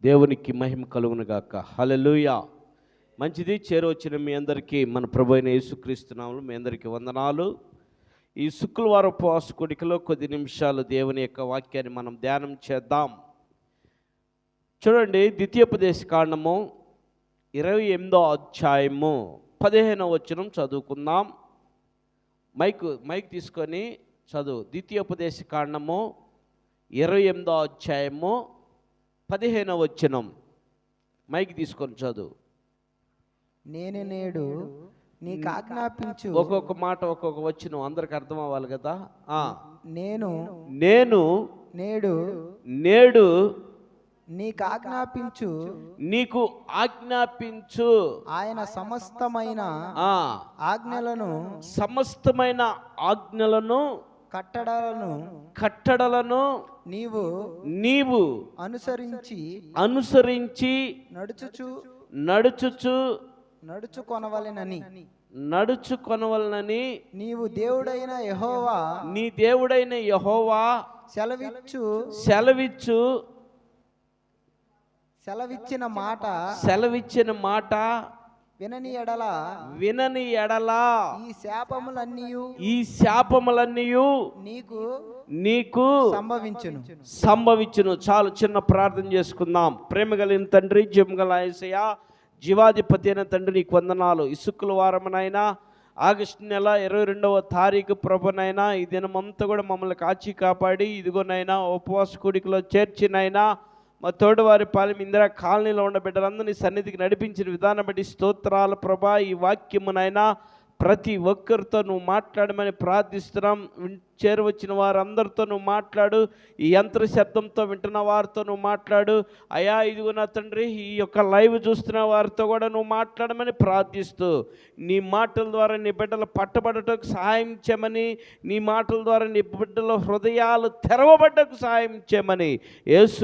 దేవునికి మహిమ కలుగును గాక. హల్లెలూయా. మంచిది. చేరొచ్చిన మీ అందరికీ మన ప్రభు అయిన యేసుక్రీస్తు నామములో మీ అందరికీ వందనాలు. ఈ శుక్రవారం ఉపవాస కూడికలో కొద్ది నిమిషాలు దేవుని యొక్క వాక్యాన్ని మనం ధ్యానం చేద్దాం. చూడండి, ద్వితీయోపదేశ కాండము 28వ అధ్యాయము 15వ వచనం చదువుకుందాం. మైక్ తీసుకొని చదువు. ద్వితీయోపదేశ కాండము 28వ అధ్యాయము 15వ వచనం. మైక్ తీసుకొని చదువు. నేను నేడు నీకు ఆజ్ఞాపించు. ఒక్కొక్క మాట ఒక్కొక్క వచనం అందరికి అర్థం అవ్వాలి కదా. నేను నేడు నీకు ఆజ్ఞాపించు ఆయన సమస్తమైన ఆజ్ఞలను కట్టడలను నీవు అనుసరించి నడుచుకొనవలెనని నీవు నీ దేవుడైన యెహోవా సెలవిచ్చిన మాట వినని ఎడల ఈ శాపములన్నీయు నీకు సంభవించును. చాలు, చిన్న ప్రార్థన చేసుకుందాం. ప్రేమ కలిగిన తండ్రి, జీవగల యేసయ్యా, జీవాధిపతి అయిన తండ్రి, నీకు వందనాలు. ఈ శుక్రవారమునైనా ఆగస్టు నెల 22వ తారీఖు ప్రభునైనా ఈ దినమంతా కూడా మమ్మల్ని కాచి కాపాడి ఇదిగోనైనా ఉపవాస కూడికలో చేర్చినైనా మా తోడువారి పాలెం ఇందిరా కాలనీలో ఉన్న బిడ్డలందరినీ సన్నిధికి నడిపించిన విధానం బట్టి స్తోత్రాలు ప్రభా. ఈ వాక్యమునైనా ప్రతి ఒక్కరితో నువ్వు మాట్లాడమని ప్రార్థిస్తున్నాం. చేరువచ్చిన వారందరితో నువ్వు మాట్లాడు. ఈ యంత్ర శబ్దంతో వింటున్న వారితో నువ్వు మాట్లాడు అయా. ఇదిగో నా తండ్రి, ఈ యొక్క లైవ్ చూస్తున్న వారితో కూడా నువ్వు మాట్లాడమని ప్రార్థిస్తూ, నీ మాటల ద్వారా నీ బిడ్డలు పట్టబడటకు సహాయం చేయమని, నీ మాటల ద్వారా నీ బిడ్డల హృదయాలు తెరవబడ్డకు సహాయం చేయమని యేసు